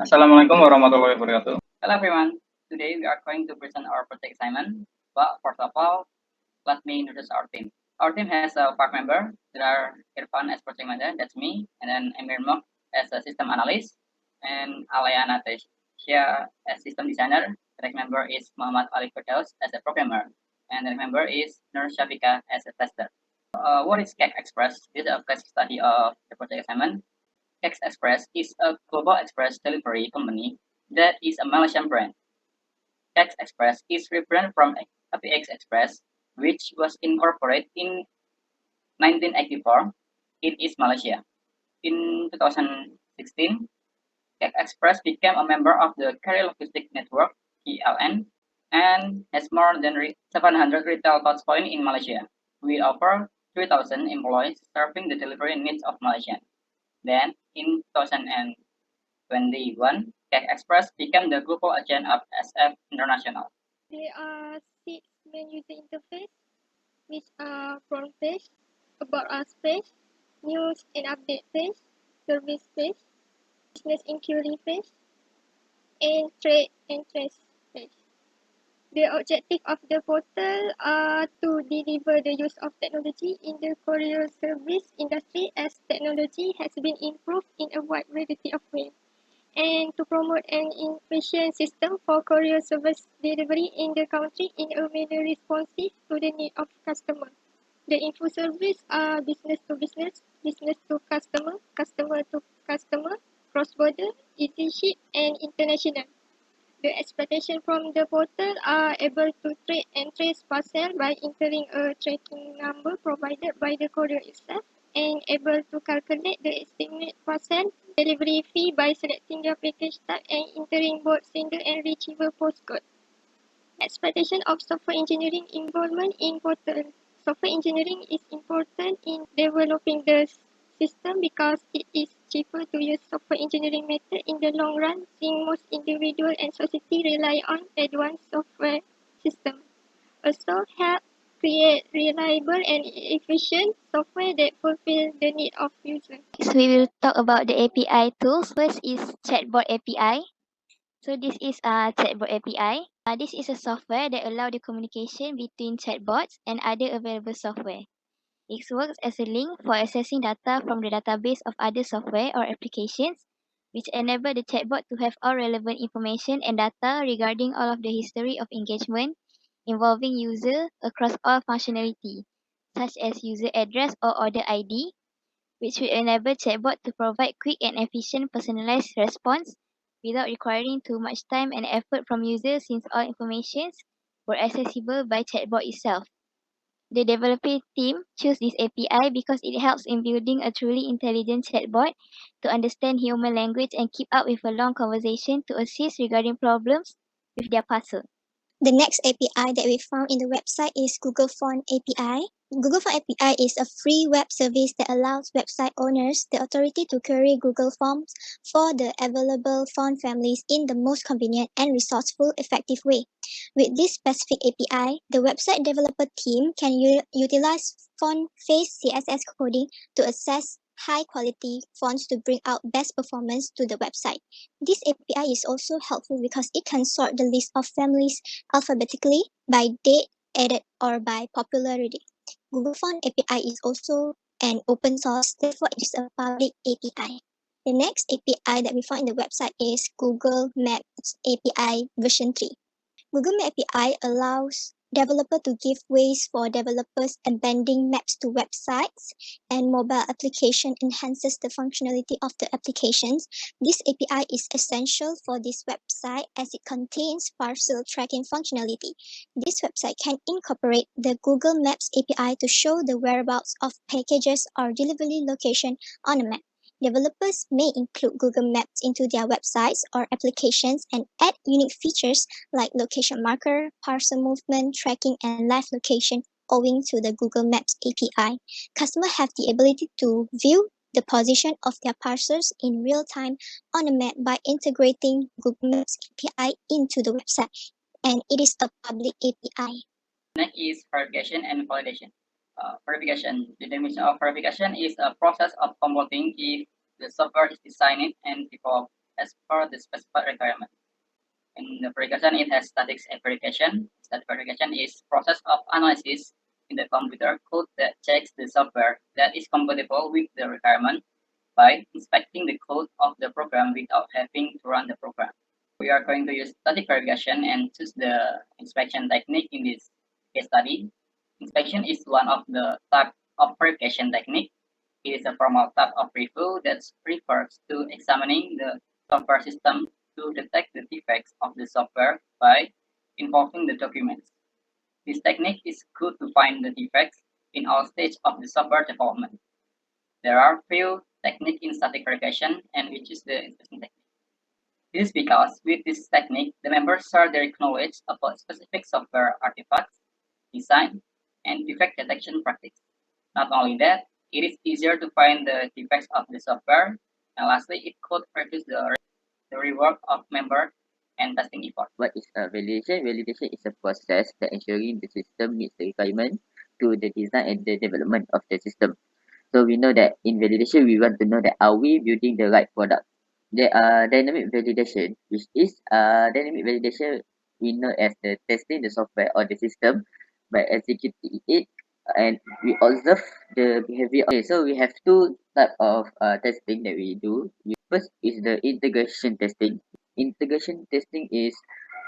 Assalamualaikum warahmatullahi wabarakatuh. Hello everyone. Today we are going to present our project assignment. But first of all, let me introduce our team. Our team has a part member. There are Irfan as project manager, that's me, and then Emirin as a system analyst, and Aleya Nateya as system designer. The next member is Mohamad Firdaus as a programmer, and the member is Nursyafika as a tester. What is KEX Express? This is a case study of the project assignment. KEX Express is a global express delivery company that is a Malaysian brand. KEX Express is rebranded from KEX Express, which was incorporated in 1984. It is Malaysia. In 2016, KEX Express became a member of the Carrier Logistics Network (KLN) and has more than 700 retail touchpoints in Malaysia, with over 3,000 employees serving the delivery needs of Malaysians. Then, in 2021, KEX Express became the global agent of SF International. There are 6 main user interface, which are front page, about us page, news and update page, service page, business inquiry page, and trade and trace page. The objective of the portal are to deliver the use of technology in the courier service industry as technology has been improved in a wide variety of ways, and to promote an efficient system for courier service delivery in the country in a manner responsive to the need of customer. The info service are business to business, business to customer, customer to customer, cross-border, easy ship, and international. The expectation from the portal are able to track and trace parcel by entering a tracking number provided by the courier itself, and able to calculate the estimate parcel delivery fee by selecting the package type and entering both sender and receiver postcode. Expectation of software engineering involvement in portal. Software engineering is important in developing the system because it is cheaper to use software engineering method in the long run, since most individual and society rely on advanced software system. Also help create reliable and efficient software that fulfill the need of users. Next, we will talk about the API tools. First is Chatbot API. So this is a Chatbot API. This is a software that allows the communication between chatbots and other available software. It works as a link for accessing data from the database of other software or applications, which enable the chatbot to have all relevant information and data regarding all of the history of engagement involving user across all functionality, such as user address or order ID, which will enable chatbot to provide quick and efficient personalized response without requiring too much time and effort from users since all informations were accessible by chatbot itself. The developer team chose this API because it helps in building a truly intelligent chatbot to understand human language and keep up with a long conversation to assist regarding problems with their parcel. The next API that we found in the website is Google Font API. Google Font API is a free web service that allows website owners the authority to query Google Forms for the available font families in the most convenient and resourceful, effective way. With this specific API, the website developer team can utilize font face CSS coding to access high-quality fonts to bring out best performance to the website. This API is also helpful because it can sort the list of families alphabetically by date added or by popularity. Google Font API is also an open source, therefore it is a public API. The next API that we found in the website is Google Maps API version 3. Google Map API allows developer to give ways for developers embedding maps to websites, and mobile application enhances the functionality of the applications. This API is essential for this website as it contains parcel tracking functionality. This website can incorporate the Google Maps API to show the whereabouts of packages or delivery location on a map. Developers may include Google Maps into their websites or applications and add unique features like location marker, parcel movement, tracking, and live location owing to the Google Maps API. Customers have the ability to view the position of their parcels in real time on a map by integrating Google Maps API into the website, and it is a public API. Next is verification and validation. Verification. The definition of verification is a process of computing if the software is designed and developed as per the specified requirement. In the verification, it has static verification. Static verification is process of analysis in the computer code that checks the software that is compatible with the requirement by inspecting the code of the program without having to run the program. We are going to use static verification and choose the inspection technique in this case study. Inspection is one of the type of verification technique. It is a formal type of review that refers to examining the software system to detect the defects of the software by involving the documents. This technique is good to find the defects in all stages of the software development. There are few techniques in static verification, and we choose the inspection technique. This is because with this technique, the members share their knowledge about specific software artifacts, design, and defect detection practice. Not only that, it is easier to find the defects of the software, and lastly, it could reduce the rework of member and testing effort. What is a validation? Validation is a process that ensuring the system meets the requirement to the design and the development of the system. So we know that in validation, we want to know that are we building the right product. There are dynamic validation, which is dynamic validation we know as the testing the software or the system by executing it, and we observe the behavior. Okay, so we have two type of testing that we do. First is the integration testing. Integration testing is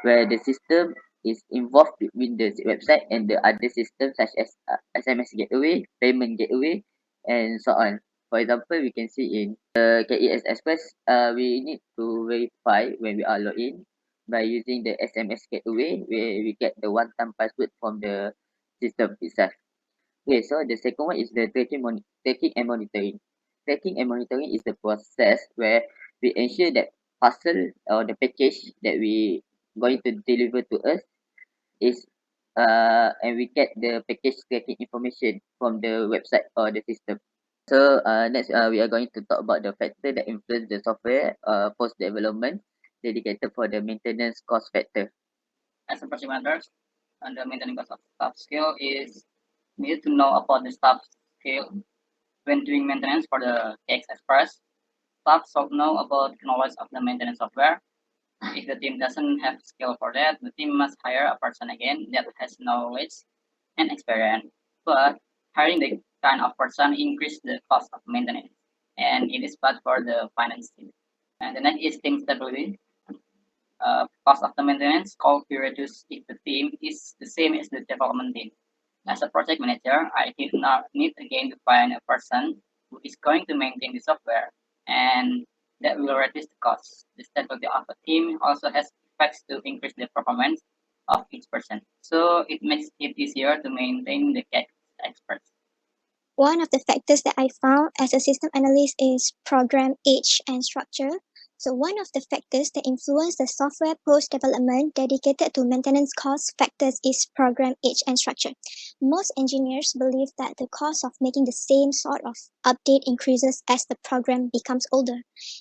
where the system is involved between the website and the other systems such as SMS gateway, payment gateway, and so on. For example, we can see in the KEX Express, we need to verify when we are logged in by using the SMS gateway where we get the one-time password from the system itself. Okay, so the second one is the tracking and monitoring. Tracking and monitoring is the process where we ensure that parcel or the package that we going to deliver to us is and we get the package tracking information from the website or the system. So next we are going to talk about the factor that influence the software post development dedicated for the maintenance cost factor. As a project manager, and the maintenance cost of staff skill is need to know about the staff skill when doing maintenance for the KEX Express. Staff should know about the knowledge of the maintenance software. If the team doesn't have skill for that, the team must hire a person again that has knowledge and experience. But hiring the kind of person increase the cost of maintenance, and it is bad for the finance team. And the next is team stability. Cost of the maintenance could be reduced if the team is the same as the development team. As a project manager, I did not need again to find a person who is going to maintain the software, and that will reduce the cost. The stability of a team also has effects to increase the performance of each person. So it makes it easier to maintain the KEX Express. One of the factors that I found as a system analyst is program age and structure. So one of the factors that influence the software post-development dedicated to maintenance cost factors is program age and structure. Most engineers believe that the cost of making the same sort of update increases as the program becomes older.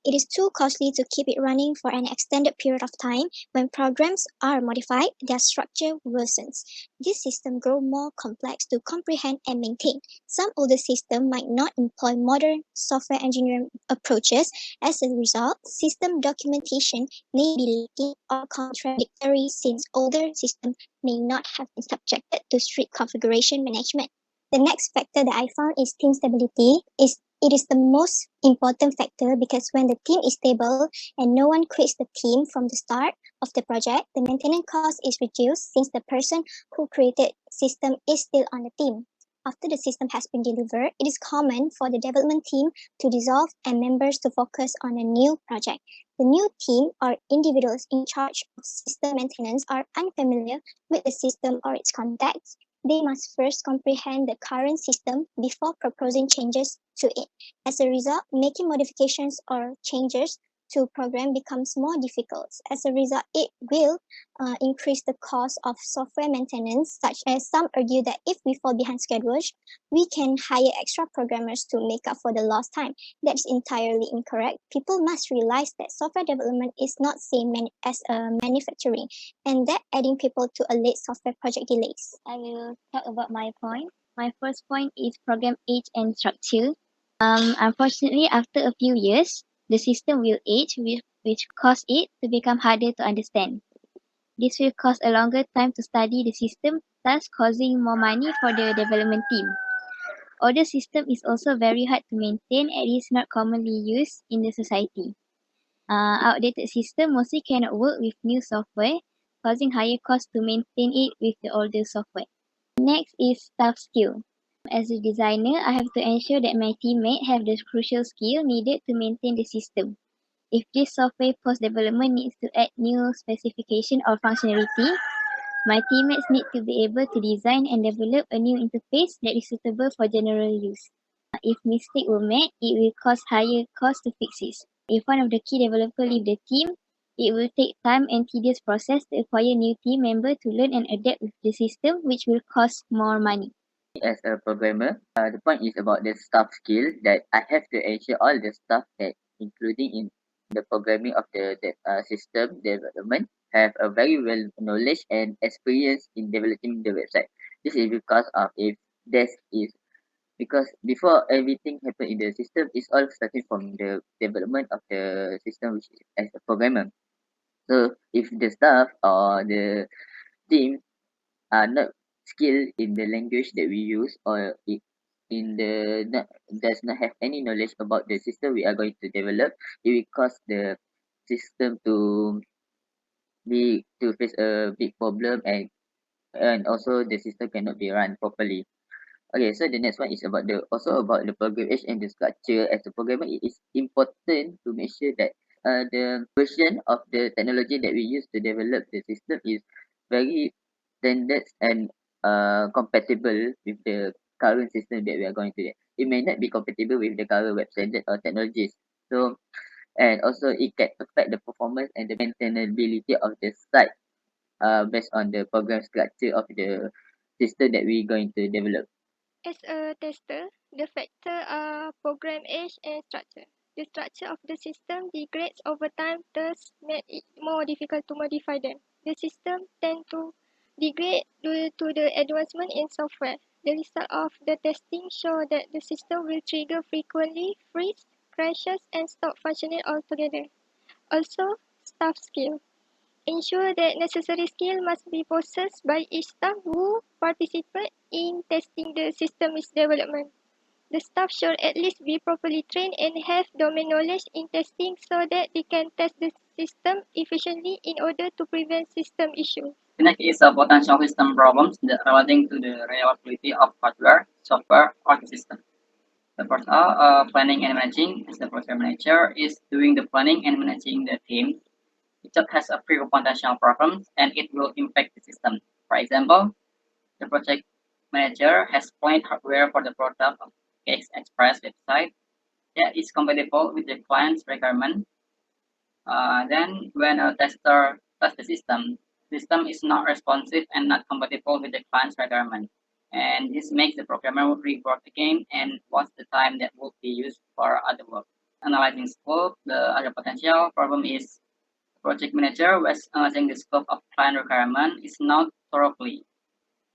It is too costly to keep it running for an extended period of time. When programs are modified, their structure worsens. This system grows more complex to comprehend and maintain. Some older systems might not employ modern software engineering approaches. As a result, system documentation may be lacking or contradictory since older systems may not have been subjected to strict configuration management. The next factor that I found is team stability. It is the most important factor because when the team is stable and no one quits the team from the start of the project, the maintenance cost is reduced since the person who created system is still on the team. After the system has been delivered, it is common for the development team to dissolve and members to focus on a new project. The new team or individuals in charge of system maintenance are unfamiliar with the system or its contacts. They must first comprehend the current system before proposing changes to it. As a result, making modifications or changes to program becomes more difficult. As a result, it will increase the cost of software maintenance, such as some argue that if we fall behind schedules, we can hire extra programmers to make up for the lost time. That is entirely incorrect. People must realize that software development is not same as manufacturing, and that adding people to a late software project delays. I will talk about my point. My first point is program age and structure. Unfortunately, after a few years, the system will age, which cause it to become harder to understand. This will cause a longer time to study the system, thus causing more money for the development team. Older system is also very hard to maintain and is not commonly used in the society. Outdated system mostly cannot work with new software, causing higher cost to maintain it with the older software. Next is staff skill. As a designer, I have to ensure that my teammates have the crucial skill needed to maintain the system. If this software post-development needs to add new specification or functionality, my teammates need to be able to design and develop a new interface that is suitable for general use. If mistakes were made, it will cause higher cost to fix it. If one of the key developers leave the team, it will take time and tedious process to acquire new team member to learn and adapt with the system, which will cost more money. As a programmer, the point is about the staff skill that I have to ensure all the stuff that including in the programming of the system development have a very well knowledge and experience in developing the website. This is because of if this is because before everything happen in the system is all starting from the development of the system which is as a programmer. So if the staff or the team are not skilled in the language that we use or in the not, does not have any knowledge about the system we are going to develop, it will cause the system to face a big problem and also the system cannot be run properly. Okay, so the next one is about the also about the program age and the structure. As a programmer, it is important to make sure that the version of the technology that we use to develop the system is very standard and compatible with the current system that we are going to get. It may not be compatible with the current web standard or technologies. So and also it can affect the performance and the maintainability of the site based on the program structure of the system that we're going to develop. As a tester, the factors are program age and structure. The structure of the system degrades over time, thus make it more difficult to modify them. The system tend to degrade due to the advancement in software. The result of the testing show that the system will trigger frequently, freeze, crashes, and stop functioning altogether. Also, staff skill. Ensure that necessary skill must be possessed by each staff who participate in testing the system's development. The staff should at least be properly trained and have domain knowledge in testing so that they can test the system efficiently in order to prevent system issues. The next is potential system problems that relating to the reliability of hardware, software, or the system. The first are planning and managing. As the project manager is doing the planning and managing the team, the job has a few potential problems and it will impact the system. For example, the project manager has planned hardware for the product of KEX Express website that is compatible with the client's requirement. Then when a tester tests the system is not responsive and not compatible with the client's requirement. And this makes the programmer rework the game and what's the time that would be used for other work. Analyzing scope, the other potential problem is project manager was analyzing the scope of client requirement is not thoroughly.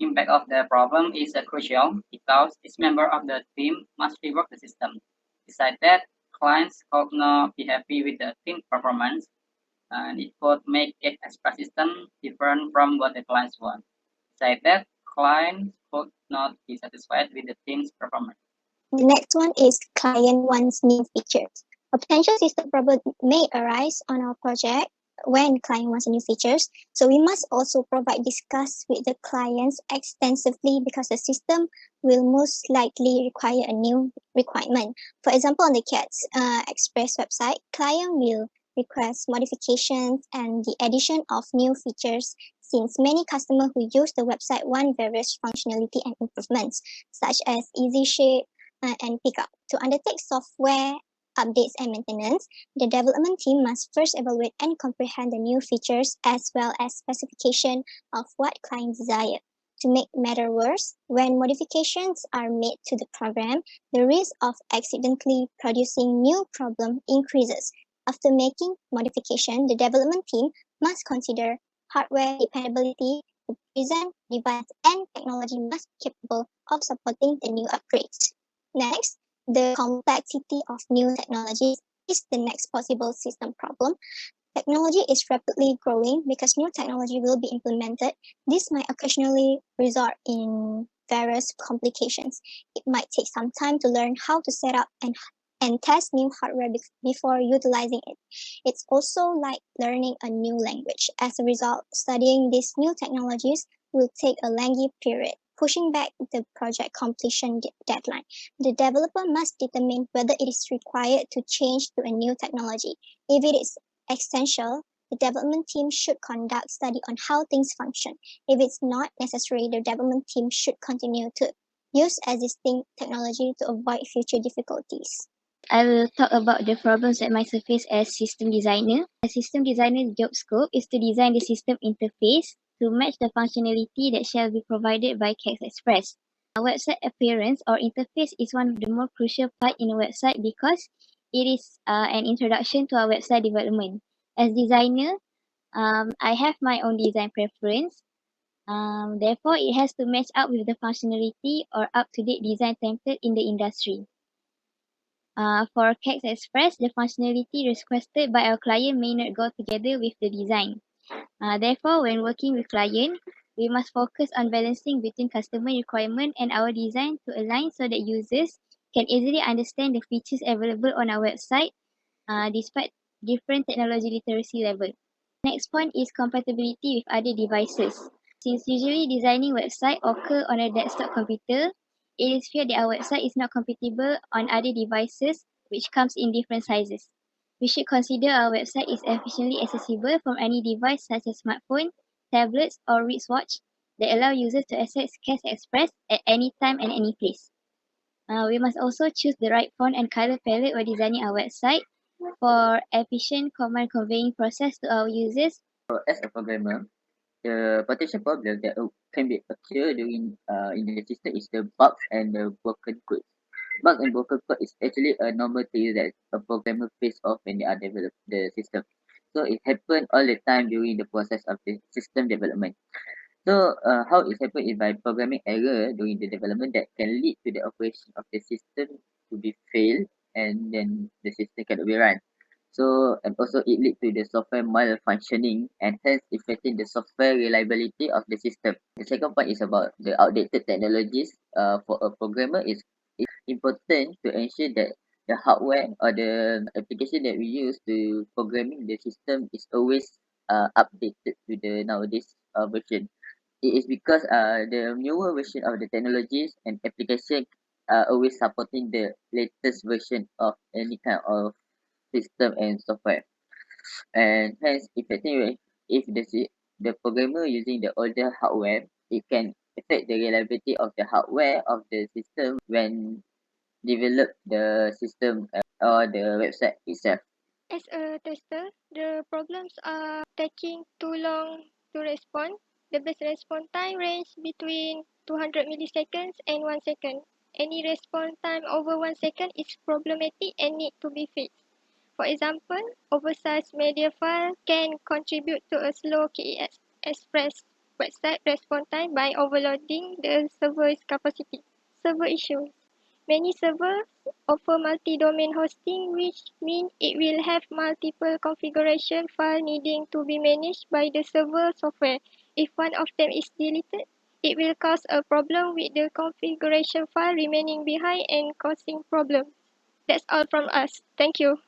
Impact of the problem is crucial because each member of the team must rework the system. Besides that, clients could not be happy with the team performance, and it could make KEX Express system different from what the clients want. Besides that, clients could not be satisfied with the team's performance. The next one is client wants new features. A potential system problem may arise on our project when client wants new features. So we must also discuss with the clients extensively because the system will most likely require a new requirement. For example, on the KEX Express website, client will request modifications and the addition of new features since many customers who use the website want various functionality and improvements such as easy share and pickup. To undertake software updates and maintenance, the development team must first evaluate and comprehend the new features as well as specification of what clients desire. To make matter worse, when modifications are made to the program, the risk of accidentally producing new problem increases. After making modification, the development team must consider hardware dependability. The present device and technology must be capable of supporting the new upgrades. Next, the complexity of new technologies. is the next possible system problem. Technology is rapidly growing because new technology will be implemented. This might occasionally result in various complications. It might take some time to learn how to set up and test new hardware before utilizing it. It's also like learning a new language. As a result, studying these new technologies will take a lengthy period, pushing back the project completion deadline. The developer must determine whether it is required to change to a new technology. If it is essential, the development team should conduct study on how things function. If it's not necessary, the development team should continue to use existing technology to avoid future difficulties. I will talk about the problems that might surface as system designer. A system designer's job scope is to design the system interface to match the functionality that shall be provided by KEX Express. A website appearance or interface is one of the more crucial part in a website because it is an introduction to our website development. As designer, I have my own design preference. Therefore, it has to match up with the functionality or up-to-date design template in the industry. For KEX Express, the functionality requested by our client may not go together with the design. Therefore, when working with client, we must focus on balancing between customer requirement and our design to align so that users can easily understand the features available on our website despite different technology literacy level. Next point is compatibility with other devices. Since usually designing website occur on a desktop computer, it is feared that our website is not compatible on other devices which comes in different sizes. We should consider our website is efficiently accessible from any device such as smartphone, tablets, or wristwatch that allow users to access KEX Express at any time and any place. We must also choose the right font and color palette while designing our website for efficient command conveying process to our users. So as a programmer, the potential problem that can be occur during in the system is the bugs and the broken code. Bugs and broken code is actually a normal thing that a programmer face off when they are develop the system. So it happen all the time during the process of the system development. So how it happen is by programming error during the development that can lead to the operation of the system to be failed and then the system cannot be run. So and also it lead to the software malfunctioning and hence affecting the software reliability of the system. The second point is about the outdated technologies. For a programmer is important to ensure that the hardware or the application that we use to programming the system is always updated to the nowadays version. It is because the newer version of the technologies and application are always supporting the latest version of any kind of system and software. And hence, effectively, if the programmer using the older hardware, it can affect the reliability of the hardware of the system when develop the system or the website itself. As a tester, the problems are taking too long to respond. The best response time range between 200 milliseconds and 1 second. Any response time over 1 second is problematic and need to be fixed. For example, oversized media file can contribute to a slow KEX Express website response time by overloading the server's capacity. Server issues. Many servers offer multi-domain hosting, which means it will have multiple configuration files needing to be managed by the server software. If one of them is deleted, it will cause a problem with the configuration file remaining behind and causing problems. That's all from us. Thank you.